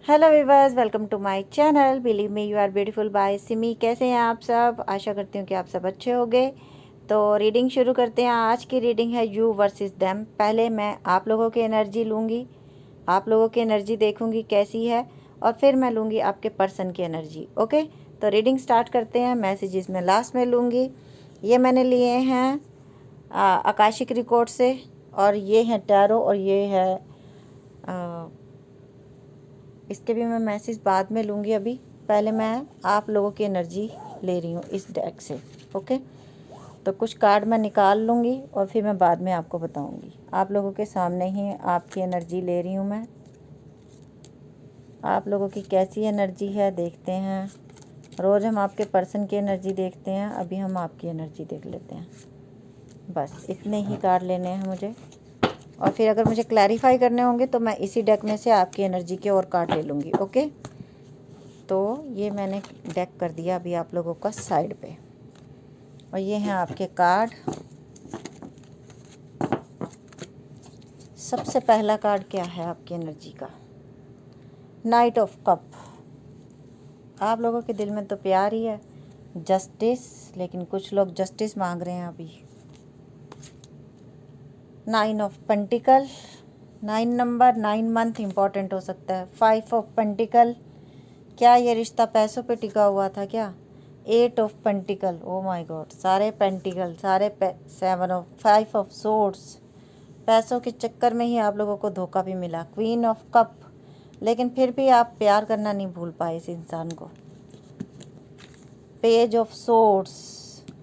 Hello viewers, welcome to my channel. Believe me you are beautiful by Simi. कैसे हैं आप सब? आशा करती हूँ कि आप सब अच्छे होंगे। तो रीडिंग शुरू करते हैं। आज की रीडिंग है यू वर्सेस देम। पहले मैं आप लोगों की एनर्जी लूँगी, आप लोगों की एनर्जी देखूँगी कैसी है, और फिर मैं लूँगी आपके पर्सन की एनर्जी। ओके, तो रीडिंग स्टार्ट करते हैं। मैसेजेस मैं लास्ट में लूँगी। ये मैंने लिए हैं आकाशिक रिकॉर्ड से, और ये है टैरो, और ये है इसके भी मैं मैसेज बाद में लूँगी। अभी पहले मैं आप लोगों की एनर्जी ले रही हूँ इस डेक से। ओके, तो कुछ कार्ड मैं निकाल लूँगी और फिर मैं बाद में आपको बताऊँगी। आप लोगों के सामने ही आपकी एनर्जी ले रही हूँ मैं। आप लोगों की कैसी एनर्जी है देखते हैं। रोज़ हम आपके पर्सन की एनर्जी देखते हैं, अभी हम आपकी एनर्जी देख लेते हैं। बस इतने ही कार्ड लेने हैं मुझे, और फिर अगर मुझे क्लैरिफाई करने होंगे तो मैं इसी डेक में से आपकी एनर्जी के और कार्ड ले लूँगी। ओके, तो ये मैंने डेक कर दिया अभी आप लोगों का साइड पे, और ये हैं आपके कार्ड। सबसे पहला कार्ड क्या है आपकी एनर्जी का? Night of cup. आप लोगों के दिल में तो प्यार ही है, जस्टिस, लेकिन कुछ लोग जस्टिस मांग रहे हैं अभी। 9 of pentacle, 9 number, 9 month important हो सकता है। 5 ऑफ पेंटिकल, क्या ये रिश्ता पैसों पे टिका हुआ था क्या? 8 of pentacle, oh my God, सारे पेंटिकल, सारे 7 ऑफ 5 ऑफ सोर्ड्स, पैसों के चक्कर में ही आप लोगों को धोखा भी मिला। क्वीन ऑफ कप, लेकिन फिर भी आप प्यार करना नहीं भूल पाए इस इंसान को। पेज ऑफ सोर्ड्स,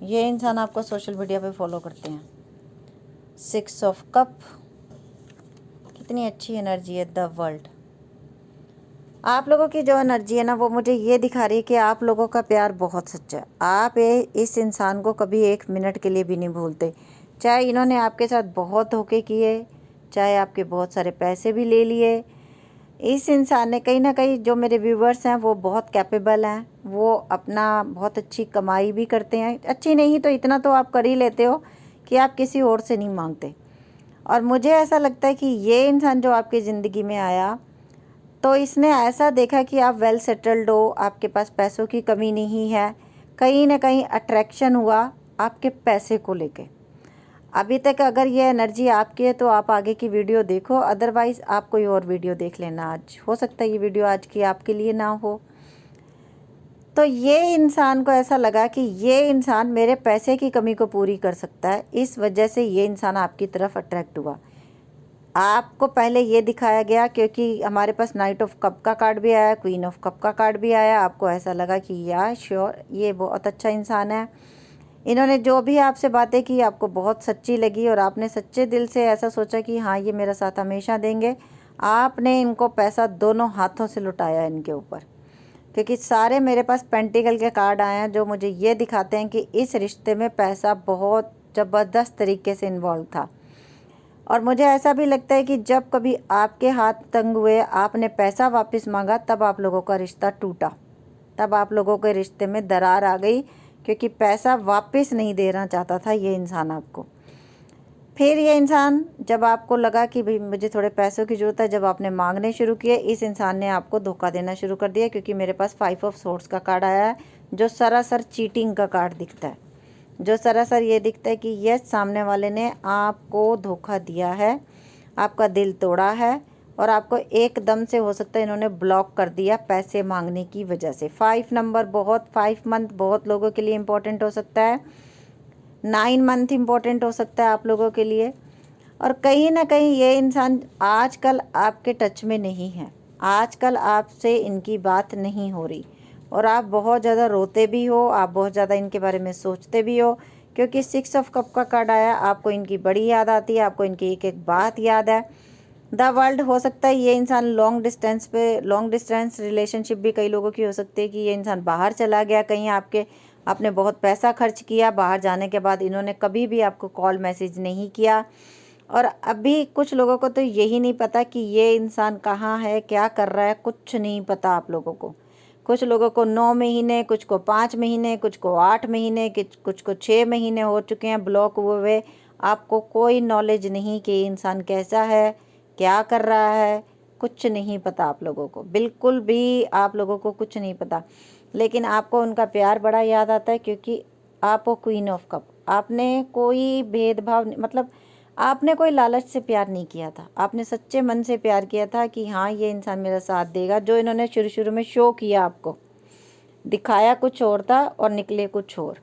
ये इंसान आपको सोशल मीडिया पे फॉलो करते हैं। 6 ऑफ कप, कितनी अच्छी एनर्जी है। द वर्ल्ड, आप लोगों की जो एनर्जी है ना, वो मुझे ये दिखा रही है कि आप लोगों का प्यार बहुत सच्चा है। आप इस इंसान को कभी एक मिनट के लिए भी नहीं भूलते, चाहे इन्होंने आपके साथ बहुत धोखे किए, चाहे आपके बहुत सारे पैसे भी ले लिए। इस इंसान ने कहीं ना कहीं, जो मेरे व्यूवर्स हैं वो बहुत कैपेबल हैं, वो अपना बहुत अच्छी कमाई भी करते हैं। अच्छी नहीं तो इतना तो आप कर ही लेते हो कि आप किसी और से नहीं मांगते। और मुझे ऐसा लगता है कि ये इंसान जो आपकी ज़िंदगी में आया, तो इसने ऐसा देखा कि आप वेल सेटल्ड हो, आपके पास पैसों की कमी नहीं है। कहीं ना कहीं अट्रैक्शन हुआ आपके पैसे को लेके। अभी तक अगर ये एनर्जी आपकी है तो आप आगे की वीडियो देखो, अदरवाइज़ आप कोई और वीडियो देख लेना। आज हो सकता है ये वीडियो आज की आपके लिए ना हो। तो ये इंसान को ऐसा लगा कि ये इंसान मेरे पैसे की कमी को पूरी कर सकता है, इस वजह से ये इंसान आपकी तरफ अट्रैक्ट हुआ। आपको पहले ये दिखाया गया, क्योंकि हमारे पास नाइट ऑफ कप का कार्ड भी आया, क्वीन ऑफ कप का कार्ड भी आया। आपको ऐसा लगा कि यार श्योर ये बहुत अच्छा इंसान है। इन्होंने जो भी आपसे बातें की आपको बहुत सच्ची लगी, और आपने सच्चे दिल से ऐसा सोचा कि हाँ ये मेरा साथ हमेशा देंगे। आपने इनको पैसा दोनों हाथों से लुटाया इनके ऊपर, क्योंकि सारे मेरे पास पेंटिकल के कार्ड आए हैं जो मुझे ये दिखाते हैं कि इस रिश्ते में पैसा बहुत ज़बरदस्त तरीके से इन्वॉल्व था। और मुझे ऐसा भी लगता है कि जब कभी आपके हाथ तंग हुए, आपने पैसा वापस मांगा, तब आप लोगों का रिश्ता टूटा, तब आप लोगों के रिश्ते में दरार आ गई, क्योंकि पैसा वापस नहीं देना चाहता था ये इंसान आपको। फिर ये इंसान, जब आपको लगा कि भाई मुझे थोड़े पैसों की ज़रूरत है, जब आपने मांगने शुरू किए, इस इंसान ने आपको धोखा देना शुरू कर दिया। क्योंकि मेरे पास 5 ऑफ सोर्ड्स का कार्ड आया है, जो सरासर चीटिंग का कार्ड दिखता है, जो सरासर ये दिखता है कि यस, सामने वाले ने आपको धोखा दिया है, आपका दिल तोड़ा है, और आपको एकदम से हो सकता है इन्होंने ब्लॉक कर दिया पैसे मांगने की वजह से। 5 नंबर बहुत, 5 मंथ बहुत लोगों के लिए इम्पोर्टेंट हो सकता है। 9 मंथ इम्पोर्टेंट हो सकता है आप लोगों के लिए। और कहीं ना कहीं ये इंसान आजकल आपके टच में नहीं है, आजकल आपसे इनकी बात नहीं हो रही, और आप बहुत ज़्यादा रोते भी हो, आप बहुत ज़्यादा इनके बारे में सोचते भी हो। क्योंकि 6 ऑफ कप का कार्ड आया, आपको इनकी बड़ी याद आती है, आपको इनकी एक एक बात याद है। द वर्ल्ड, हो सकता है ये इंसान लॉन्ग डिस्टेंस रिलेशनशिप भी कई लोगों की हो सकती है, कि ये इंसान बाहर चला गया कहीं, आपने बहुत पैसा खर्च किया, बाहर जाने के बाद इन्होंने कभी भी आपको कॉल मैसेज नहीं किया। और अभी कुछ लोगों को तो यही नहीं पता कि ये इंसान कहाँ है, क्या कर रहा है, कुछ नहीं पता आप लोगों को। कुछ लोगों को 9 महीने, कुछ को 5 महीने, कुछ को 8 महीने, कुछ को 6 महीने हो चुके हैं ब्लॉक हुए हुए। आपको कोई नॉलेज नहीं कि ये इंसान कैसा है, क्या कर रहा है, कुछ नहीं पता आप लोगों को, बिल्कुल भी आप लोगों को कुछ नहीं पता, लेकिन आपको उनका प्यार बड़ा याद आता है क्योंकि आप हो क्वीन ऑफ कप। आपने कोई भेदभाव मतलब आपने कोई लालच से प्यार नहीं किया था, आपने सच्चे मन से प्यार किया था कि हाँ ये इंसान मेरा साथ देगा। जो इन्होंने शुरू शुरू में शो किया, आपको दिखाया कुछ और था और निकले कुछ और।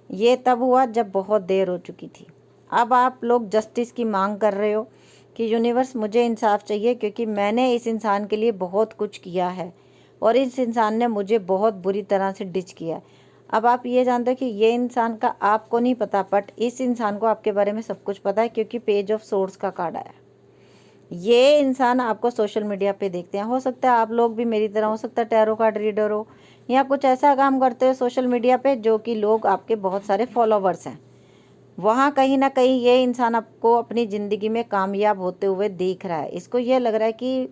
ये तब हुआ जब बहुत देर हो चुकी थी। अब आप लोग जस्टिस की मांग कर रहे हो कि यूनिवर्स मुझे इंसाफ चाहिए क्योंकि मैंने इस इंसान के लिए बहुत कुछ किया है और इस इंसान ने मुझे बहुत बुरी तरह से डिच किया है। अब आप ये जानते हो कि ये इंसान का आपको नहीं पता, बट इस इंसान को आपके बारे में सब कुछ पता है क्योंकि पेज ऑफ सोर्ड्स का कार्ड आया। ये इंसान आपको सोशल मीडिया पे देखते हैं, हो सकता है आप लोग भी मेरी तरह, हो सकता है टैरो कार्ड रीडर हो या कुछ ऐसा काम करते हो सोशल मीडिया पे जो कि लोग आपके बहुत सारे फॉलोवर्स हैं। वहाँ कहीं ना कहीं ये इंसान आपको अपनी ज़िंदगी में कामयाब होते हुए देख रहा है। इसको ये लग रहा है कि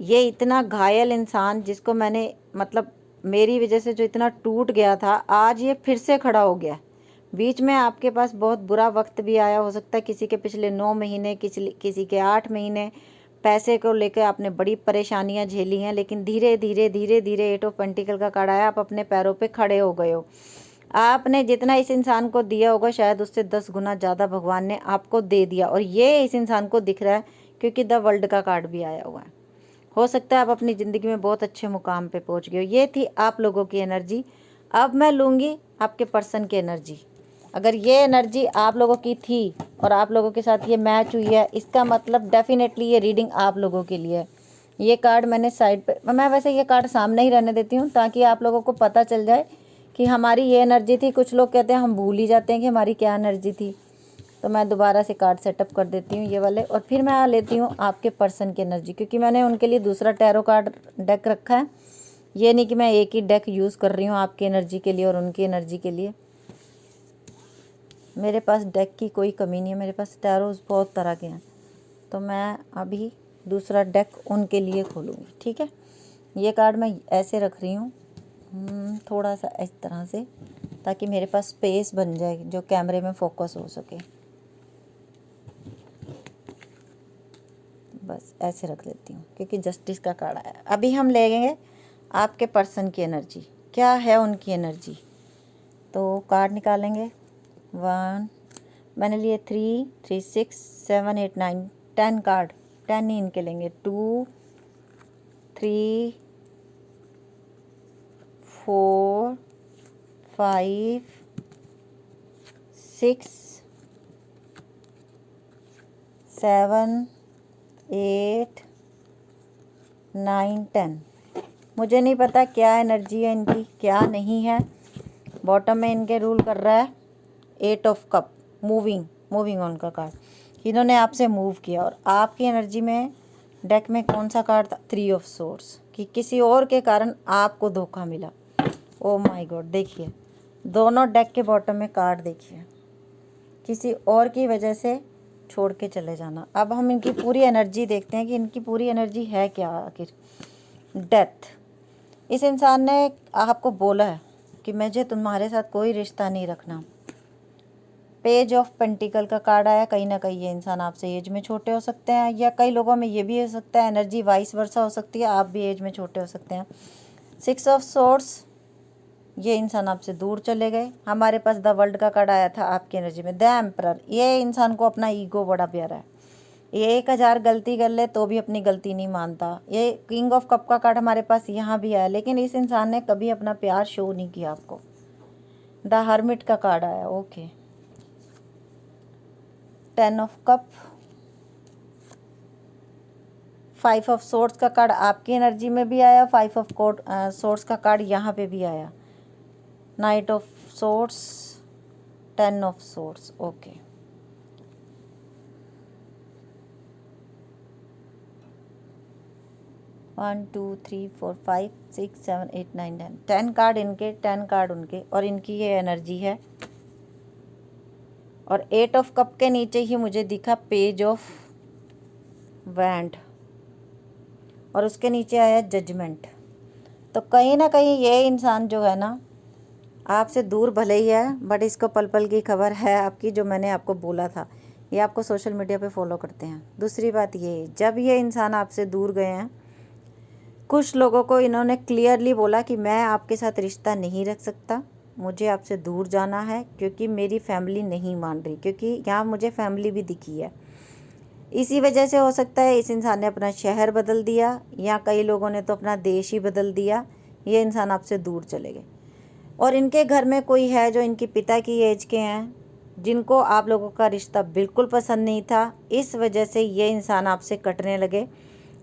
ये इतना घायल इंसान जिसको मैंने मतलब मेरी वजह से जो इतना टूट गया था, आज ये फिर से खड़ा हो गया। बीच में आपके पास बहुत बुरा वक्त भी आया, हो सकता है किसी के पिछले 9 महीने, किसी के 8 महीने पैसे को लेकर आपने बड़ी परेशानियां झेली हैं, लेकिन धीरे धीरे धीरे धीरे 8 ऑफ पेंटिकल का कार्ड आया, आप अपने पैरों पे खड़े हो गए हो। आपने जितना इस इंसान को दिया होगा शायद उससे 10 गुना ज़्यादा भगवान ने आपको दे दिया, और ये इस इंसान को दिख रहा है क्योंकि द वर्ल्ड का कार्ड भी आया हुआ है। हो सकता है आप अपनी ज़िंदगी में बहुत अच्छे मुकाम पे पहुंच गए हो। ये थी आप लोगों की एनर्जी। अब मैं लूँगी आपके पर्सन की एनर्जी। अगर ये एनर्जी आप लोगों की थी और आप लोगों के साथ ये मैच हुई है, इसका मतलब डेफिनेटली ये रीडिंग आप लोगों के लिए है। ये कार्ड मैंने साइड पे, मैं वैसे ये कार्ड सामने ही रहने देती हूँ ताकि आप लोगों को पता चल जाए कि हमारी ये एनर्जी थी। कुछ लोग कहते हैं हम भूल ही जाते हैं कि हमारी क्या एनर्जी थी, तो मैं दोबारा से कार्ड सेटअप कर देती हूँ ये वाले, और फिर मैं लेती हूँ आपके पर्सन की एनर्जी, क्योंकि मैंने उनके लिए दूसरा टैरो कार्ड डेक रखा है। ये नहीं कि मैं एक ही डेक यूज़ कर रही हूँ आपकी एनर्जी के लिए और उनकी एनर्जी के लिए। मेरे पास डेक की कोई कमी नहीं है, मेरे पास टैरोज बहुत तरह के हैं, तो मैं अभी दूसरा डेक उनके लिए खोलूँगी। ठीक है, ये कार्ड मैं ऐसे रख रही हूँ थोड़ा सा इस तरह से, ताकि मेरे पास स्पेस बन जाए जो कैमरे में फोकस हो सके। बस ऐसे रख लेती हूँ क्योंकि जस्टिस का कार्ड आया। अभी हम लेंगे आपके पर्सन की एनर्जी, क्या है उनकी एनर्जी। तो कार्ड निकालेंगे। 1, मैंने लिए 3, 3, 6, 7, 8, 9, 10 कार्ड, 10 ही इनके लेंगे। 2, 3, 4, 5, 6, 7, 8, 9, 10। मुझे नहीं पता क्या एनर्जी है इनकी, क्या नहीं है। बॉटम में इनके रूल कर रहा है 8 ऑफ कप, मूविंग ऑन का कार्ड। इन्होंने आपसे मूव किया और आपकी एनर्जी में डेक में कौन सा कार्ड था? 3 ऑफ सोर्स, कि किसी और के कारण आपको धोखा मिला। ओ माय गॉड, देखिए दोनों डेक के बॉटम में कार्ड देखिए, किसी और की वजह से छोड़ के चले जाना। अब हम इनकी पूरी एनर्जी देखते हैं कि इनकी पूरी एनर्जी है क्या आखिर। डेथ, इस इंसान ने आपको बोला है कि मुझे तुम्हारे साथ कोई रिश्ता नहीं रखना। पेज ऑफ पेंटिकल का कार्ड आया। कहीं ना कहीं ये इंसान आपसे एज में छोटे हो सकते हैं, या कई लोगों में ये भी हो सकता है एनर्जी वाइस वर्सा हो सकती है, आप भी एज में छोटे हो सकते हैं। 6 ऑफ सोर्ड्स, ये इंसान आपसे दूर चले गए। हमारे पास द वर्ल्ड का कार्ड आया था आपकी एनर्जी में। द एम्परर, ये इंसान को अपना ईगो बड़ा प्यारा है, ये 1000 गलती कर ले तो भी अपनी गलती नहीं मानता। ये किंग ऑफ कप का कार्ड हमारे पास यहाँ भी आया, लेकिन इस इंसान ने कभी अपना प्यार शो नहीं किया आपको। द हर्मिट का कार्ड आया, okay. 10 of cup, 5 of swords का कार्ड आपकी एनर्जी में भी आया, 5 ऑफ सोर्ड्स का कार्ड यहाँ पे भी आया। Night of swords, 10 of swords, okay. One, 2, 3, 4, 5, 6, 7, 8, 9, 10, 10 card इनके, 10 कार्ड उनके, और इनकी ये एनर्जी है। और 8 ऑफ कप के नीचे ही मुझे दिखा पेज ऑफ वैंड, और उसके नीचे आया जजमेंट। तो कहीं ना कहीं ये इंसान जो है ना आपसे दूर भले ही है, बट इसको पल पल की खबर है आपकी, जो मैंने आपको बोला था ये आपको सोशल मीडिया पे फॉलो करते हैं। दूसरी बात ये, जब ये इंसान आपसे दूर गए हैं, कुछ लोगों को इन्होंने क्लियरली बोला कि मैं आपके साथ रिश्ता नहीं रख सकता, मुझे आपसे दूर जाना है क्योंकि मेरी फैमिली नहीं मान रही, क्योंकि यहाँ मुझे फैमिली भी दिखी है। इसी वजह से हो सकता है इस इंसान ने अपना शहर बदल दिया, या कई लोगों ने तो अपना देश ही बदल दिया। ये इंसान आपसे दूर चले गए और इनके घर में कोई है जो इनके पिता की एज के हैं, जिनको आप लोगों का रिश्ता बिल्कुल पसंद नहीं था। इस वजह से ये इंसान आपसे कटने लगे।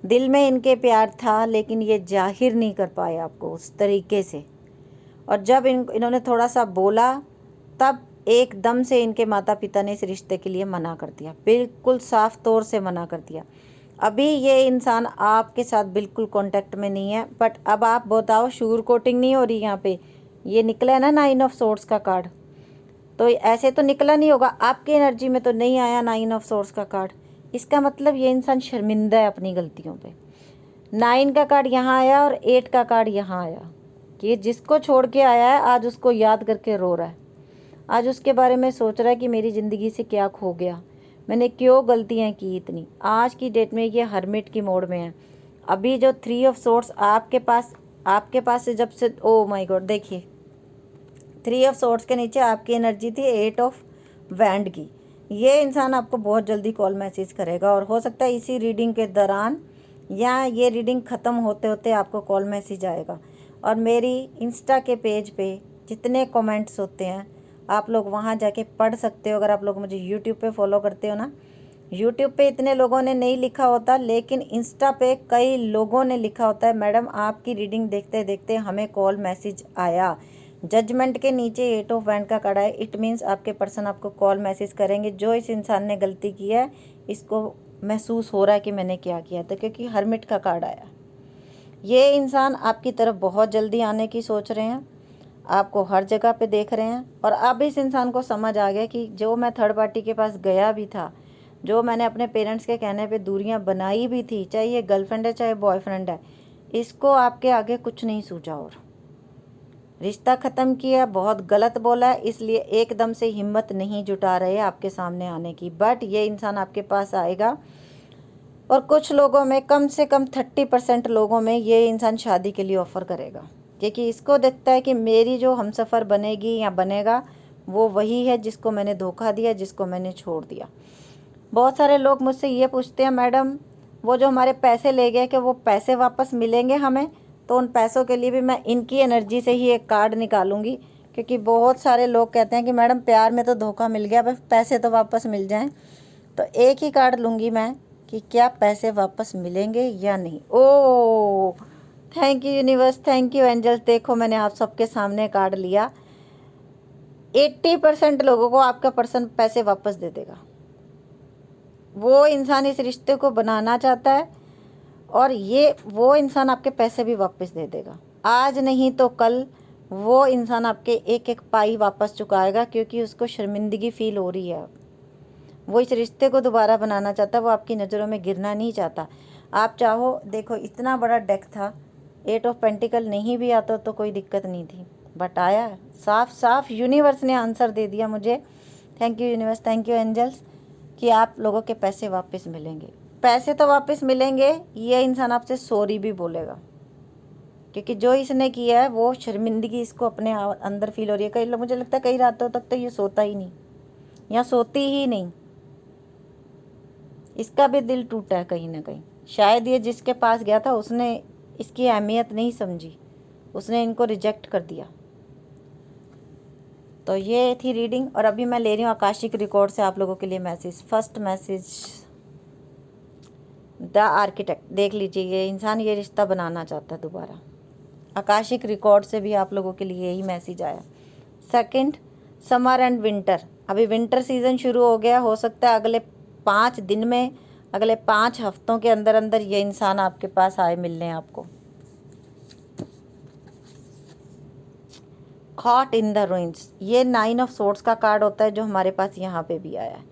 दिल में इनके प्यार था लेकिन ये जाहिर नहीं कर पाए आपको उस तरीके से। और जब इन्होंने थोड़ा सा बोला, तब एकदम से इनके माता पिता ने इस रिश्ते के लिए मना कर दिया, बिल्कुल साफ तौर से मना कर दिया। अभी ये इंसान आपके साथ बिल्कुल कांटेक्ट में नहीं है। बट अब आप बताओ, शुगर कोटिंग नहीं हो रही यहाँ पे? ये निकला है ना 9 ऑफ सोर्ड्स का कार्ड, तो ऐसे तो निकला नहीं होगा, आपकी एनर्जी में तो नहीं आया 9 ऑफ सोर्ड्स का कार्ड। इसका मतलब ये इंसान शर्मिंदा है अपनी गलतियों पे। 9 का कार्ड यहाँ आया और 8 का कार्ड यहाँ आया। ये जिसको छोड़ के आया है आज उसको याद करके रो रहा है, आज उसके बारे में सोच रहा है कि मेरी ज़िंदगी से क्या खो गया, मैंने क्यों गलतियाँ की इतनी। आज की डेट में ये हर्मिट की मोड में है। अभी जो 3 ऑफ सोर्ड्स आपके पास से जब से, ओ माय गॉड, देखिए 3 ऑफ सोर्ड्स के नीचे आपकी एनर्जी थी 8 ऑफ वैंड की। ये इंसान आपको बहुत जल्दी कॉल मैसेज करेगा और हो सकता है इसी रीडिंग के दौरान या ये रीडिंग ख़त्म होते होते आपको कॉल मैसेज आएगा। और मेरी इंस्टा के पेज पे जितने कमेंट्स होते हैं आप लोग वहाँ जाके पढ़ सकते हो। अगर आप लोग मुझे यूट्यूब पे फॉलो करते हो ना, यूट्यूब पे इतने लोगों ने नहीं लिखा होता, लेकिन इंस्टा पे कई लोगों ने लिखा होता है, मैडम आपकी रीडिंग देखते देखते हमें कॉल मैसेज आया। जजमेंट के नीचे 8 ऑफ वैंड का कार्ड है। इट मीन्स आपके पर्सन आपको कॉल मैसेज करेंगे। जो इस इंसान ने गलती की है, इसको महसूस हो रहा है कि मैंने क्या किया था, क्योंकि हर्मिट का कार्ड आया। ये इंसान आपकी तरफ बहुत जल्दी आने की सोच रहे हैं, आपको हर जगह पे देख रहे हैं। और अब इस इंसान को समझ आ गया कि जो मैं थर्ड पार्टी के पास गया भी था, जो मैंने अपने पेरेंट्स के कहने पे दूरियां बनाई भी थी, चाहे ये गर्लफ्रेंड है चाहे बॉयफ्रेंड है, इसको आपके आगे कुछ नहीं सूझा और रिश्ता ख़त्म किया, बहुत गलत बोला है, इसलिए एकदम से हिम्मत नहीं जुटा रहे आपके सामने आने की। बट ये इंसान आपके पास आएगा और कुछ लोगों में, कम से कम 30% लोगों में ये इंसान शादी के लिए ऑफ़र करेगा, क्योंकि इसको देखता है कि मेरी जो हमसफ़र बनेगी या बनेगा वो वही है जिसको मैंने धोखा दिया, जिसको मैंने छोड़ दिया। बहुत सारे लोग मुझसे ये पूछते हैं, मैडम वो जो हमारे पैसे ले गए, कि वो पैसे वापस मिलेंगे हमें? तो उन पैसों के लिए भी मैं इनकी एनर्जी से ही एक कार्ड निकालूंगी, क्योंकि बहुत सारे लोग कहते हैं कि मैडम प्यार में तो धोखा मिल गया, बस पैसे तो वापस मिल जाएं। तो एक ही कार्ड लूँगी मैं कि क्या पैसे वापस मिलेंगे या नहीं। Oh thank you universe, thank you angels. देखो मैंने आप सबके सामने कार्ड लिया। 80% लोगों को आपका पर्सन पैसे वापस दे देगा। वो इंसान इस रिश्ते को बनाना चाहता है और वो इंसान आपके पैसे भी वापस दे देगा। आज नहीं तो कल वो इंसान आपके एक एक पाई वापस चुकाएगा, क्योंकि उसको शर्मिंदगी फील हो रही है। वो इस रिश्ते को दोबारा बनाना चाहता है, वो आपकी नज़रों में गिरना नहीं चाहता। आप चाहो, देखो इतना बड़ा डेक था, 8 ऑफ पेंटिकल नहीं भी आता तो कोई दिक्कत नहीं थी, बट आया साफ साफ, यूनिवर्स ने आंसर दे दिया मुझे। Thank you universe, thank you angels, कि आप लोगों के पैसे वापस मिलेंगे। पैसे तो वापस मिलेंगे, ये इंसान आपसे सॉरी भी बोलेगा, क्योंकि जो इसने किया है वो शर्मिंदगी इसको अपने अंदर फील हो रही है। कई लोग, मुझे लगता है कई रातों तक तो ये सोता ही नहीं या सोती ही नहीं। इसका भी दिल टूटा है कहीं ना कहीं। शायद ये जिसके पास गया था उसने इसकी अहमियत नहीं समझी, उसने इनको रिजेक्ट कर दिया। तो ये थी रीडिंग, और अभी मैं ले रही हूँ आकाशिक रिकॉर्ड से आप लोगों के लिए message. First message, the architect. देख लीजिए, ये इंसान ये रिश्ता बनाना चाहता है दोबारा। आकाशिक रिकॉर्ड से भी आप लोगों के लिए यही मैसेज आया। Second, summer and winter. अभी विंटर सीज़न शुरू हो गया, हो सकता है अगले 5 दिन में, अगले 5 हफ्तों के अंदर अंदर ये इंसान आपके पास आए मिलने आपको। कॉट इन द रूइंस, ये 9 ऑफ सोर्ड्स का कार्ड होता है जो हमारे पास यहाँ पे भी आया है।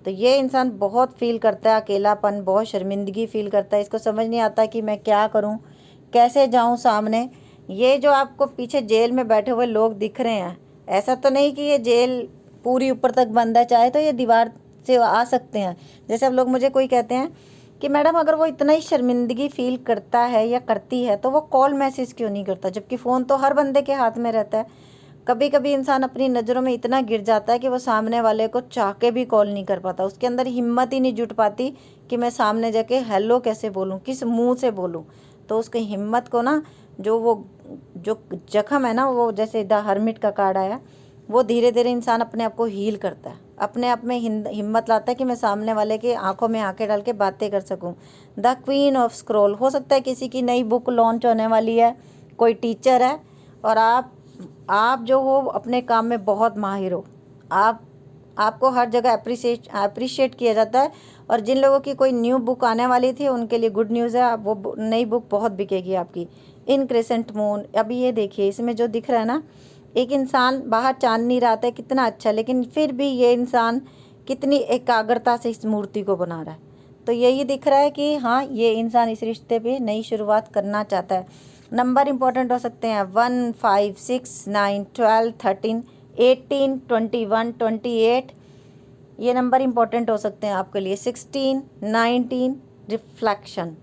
तो ये इंसान बहुत फील करता है अकेलापन, बहुत शर्मिंदगी फील करता है। इसको समझ नहीं आता कि मैं क्या करूँ, कैसे जाऊँ सामने। ये जो आपको पीछे जेल में बैठे हुए लोग दिख रहे हैं, ऐसा तो नहीं कि ये जेल पूरी ऊपर तक बंद है, चाहे तो ये दीवार से आ सकते हैं। जैसे अब लोग मुझे कोई कहते हैं कि मैडम अगर वो इतना ही शर्मिंदगी फील करता है या करती है तो वो कॉल मैसेज क्यों नहीं करता, जबकि फ़ोन तो हर बंदे के हाथ में रहता है। कभी कभी इंसान अपनी नज़रों में इतना गिर जाता है कि वो सामने वाले को चाह के भी कॉल नहीं कर पाता, उसके अंदर हिम्मत ही नहीं जुट पाती कि मैं सामने जाके हेलो कैसे बोलूँ, किस मुंह से बोलूँ। तो उसकी हिम्मत को ना, जो जख्म है ना, वो जैसे द हर्मिट का कार्ड आया, वो धीरे धीरे इंसान अपने आप को हील करता है, अपने आप में हिम्मत लाता है कि मैं सामने वाले की आंखों में आंखें डाल के बातें कर सकूं। द क्वीन ऑफ स्क्रॉल, हो सकता है किसी की नई बुक लॉन्च होने वाली है, कोई टीचर है और आप जो हो अपने काम में बहुत माहिर हो, आपको हर जगह अप्रिशिएट किया जाता है। और जिन लोगों की कोई न्यू बुक आने वाली थी उनके लिए गुड न्यूज़ है, वो नई बुक बहुत बिकेगी आपकी। इन क्रेसेंट मून, अभी ये देखिए इसमें जो दिख रहा है ना, एक इंसान बाहर चांदनी रात है, कितना अच्छा, लेकिन फिर भी ये इंसान कितनी एकाग्रता से इस मूर्ति को बना रहा है। तो यही दिख रहा है कि हाँ, ये इंसान इस रिश्ते पे नई शुरुआत करना चाहता है। नंबर इंपॉर्टेंट हो सकते हैं 1, 5, 6, 9, 12, 13, 18, 21, 28, ये नंबर इंपॉर्टेंट हो सकते हैं आपके लिए। 16, 19, रिफ्लेक्शन।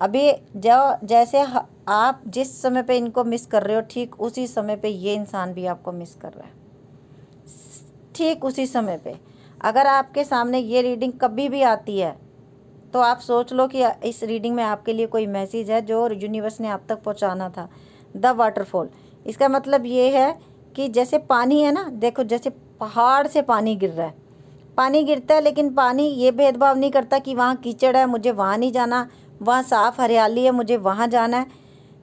अभी जैसे आप जिस समय पे इनको मिस कर रहे हो, ठीक उसी समय पे ये इंसान भी आपको मिस कर रहा है, ठीक उसी समय पे। अगर आपके सामने ये रीडिंग कभी भी आती है तो आप सोच लो कि इस रीडिंग में आपके लिए कोई मैसेज है जो यूनिवर्स ने आप तक पहुंचाना था। द वाटरफॉल, इसका मतलब ये है कि जैसे पानी है ना, देखो जैसे पहाड़ से पानी गिर रहा है, पानी गिरता है लेकिन पानी ये भेदभाव नहीं करता कि वहाँ कीचड़ है मुझे वहाँ नहीं जाना, वहाँ साफ़ हरियाली है मुझे वहाँ जाना है।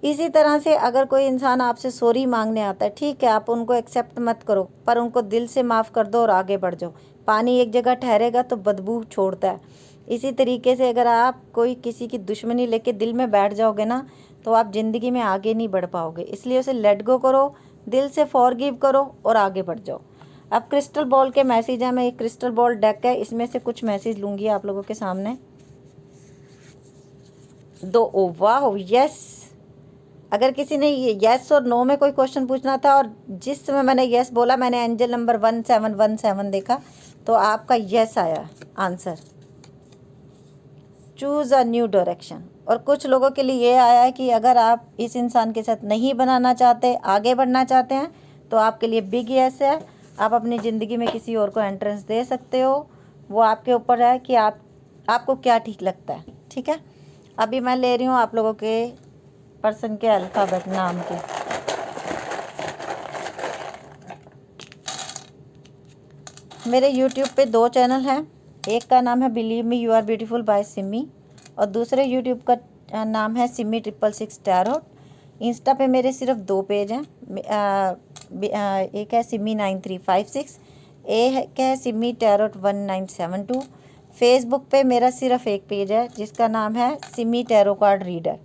इसी तरह से अगर कोई इंसान आपसे सॉरी मांगने आता है, ठीक है, आप उनको एक्सेप्ट मत करो, पर उनको दिल से माफ़ कर दो और आगे बढ़ जाओ। पानी एक जगह ठहरेगा तो बदबू छोड़ता है। इसी तरीके से अगर आप कोई किसी की दुश्मनी लेके दिल में बैठ जाओगे ना, तो आप ज़िंदगी में आगे नहीं बढ़ पाओगे। इसलिए उसे लेट गो करो, दिल से फॉरगिव करो और आगे बढ़ जाओ। अब क्रिस्टल बॉल के मैसेज हैं, मैं एक क्रिस्टल बॉल डेक है, इसमें से कुछ मैसेज लूँगी आप लोगों के सामने। ओ वाह, यस। अगर किसी ने ये यस और नो में कोई क्वेश्चन पूछना था और जिस समय मैंने यस बोला, मैंने एंजल नंबर 1717 देखा, तो आपका यस आया answer. Choose a new direction. और कुछ लोगों के लिए ये आया है कि अगर आप इस इंसान के साथ नहीं बनाना चाहते, आगे बढ़ना चाहते हैं, तो आपके लिए बिग यस है। आप अपनी ज़िंदगी में किसी और को एंट्रेंस दे सकते हो, वो आपके ऊपर है कि आपको क्या ठीक लगता है। ठीक है, अभी मैं ले रही हूँ आप लोगों के पर्सन के अल्फ़ाबेट नाम के। मेरे यूट्यूब पे 2 चैनल हैं, एक का नाम है believe me you are beautiful by Simi और दूसरे यूट्यूब का नाम है सिमी 666 टैरोट। इंस्टा पे मेरे सिर्फ 2 पेज हैं, एक है सिमी 9356, एक है सिमी टैरोट 1972। फेसबुक पे मेरा सिर्फ एक पेज है जिसका नाम है सिमी टैरो कार्ड रीडर,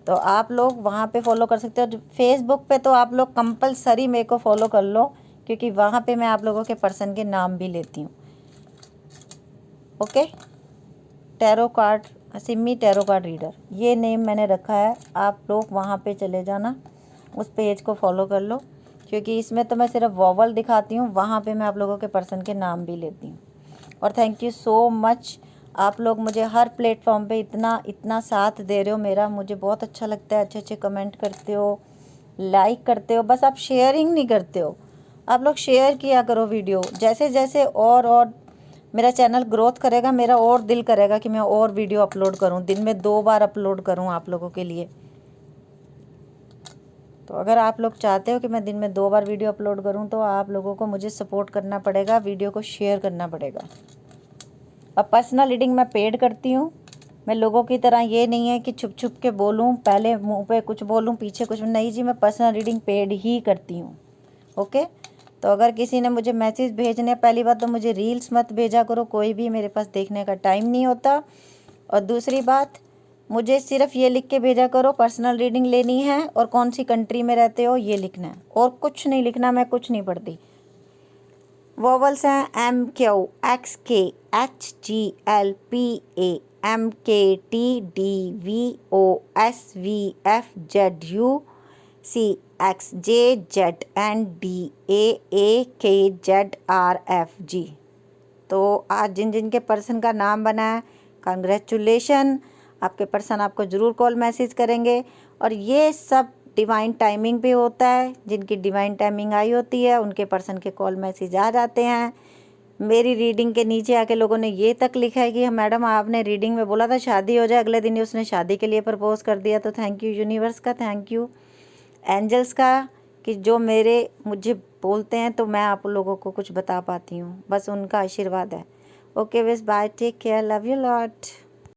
तो आप लोग वहाँ पे फॉलो कर सकते हो। फेसबुक पे तो आप लोग कंपलसरी मेरे को फॉलो कर लो, क्योंकि वहाँ पे मैं आप लोगों के पर्सन के नाम भी लेती हूँ। Okay, tarot card, Simi tarot card reader, ये नेम मैंने रखा है। आप लोग वहाँ पे चले जाना, उस पेज को फॉलो कर लो, क्योंकि इसमें तो मैं सिर्फ वॉवल दिखाती हूँ, वहाँ पे मैं आप लोगों के पर्सन के नाम भी लेती हूँ। और थैंक यू सो मच, आप लोग मुझे हर प्लेटफॉर्म पे इतना साथ दे रहे हो मेरा, मुझे बहुत अच्छा लगता है। अच्छे अच्छे कमेंट करते हो, लाइक करते हो, बस आप शेयरिंग नहीं करते हो। आप लोग शेयर किया करो वीडियो। जैसे जैसे और मेरा चैनल ग्रोथ करेगा, मेरा और दिल करेगा कि मैं और वीडियो अपलोड करूं, दिन में 2 बार अपलोड करूं आप लोगों के लिए। तो अगर आप लोग चाहते हो कि मैं दिन में 2 बार वीडियो अपलोड करूं, तो आप लोगों को मुझे सपोर्ट करना पड़ेगा, वीडियो को शेयर करना पड़ेगा। अब पर्सनल रीडिंग मैं पेड करती हूँ, मैं लोगों की तरह ये नहीं है कि छुप छुप के बोलूँ, पहले मुंह पे कुछ बोलूँ पीछे कुछ नहीं जी, मैं पर्सनल रीडिंग पेड ही करती हूँ। ओके, तो अगर किसी ने मुझे मैसेज भेजने, पहली बात तो मुझे रील्स मत भेजा करो कोई भी, मेरे पास देखने का टाइम नहीं होता। और दूसरी बात, मुझे सिर्फ ये लिख के भेजा करो पर्सनल रीडिंग लेनी है और कौन सी कंट्री में रहते हो ये लिखना है, और कुछ नहीं लिखना, मैं कुछ नहीं पढ़ती। वॉवल्स हैं MQXKHGLPAMKTDVOSVFZUCXJZNDAAKZRFG। तो आज जिन जिन के पर्सन का नाम बना है, कंग्रेचुलेशन, आपके पर्सन आपको ज़रूर कॉल मैसेज करेंगे। और ये सब डिवाइन टाइमिंग पे होता है, जिनकी डिवाइन टाइमिंग आई होती है उनके पर्सन के कॉल मैसेज आ जाते हैं। मेरी रीडिंग के नीचे आके लोगों ने ये तक लिखा है कि मैडम आपने रीडिंग में बोला था शादी हो जाए, अगले दिन ही उसने शादी के लिए प्रपोज कर दिया। तो थैंक यू यूनिवर्स का, थैंक यू एंजल्स का, कि जो मुझे बोलते हैं तो मैं आप लोगों को कुछ बता पाती हूँ, बस उनका आशीर्वाद है। ओके बस bye, take care, love you lot.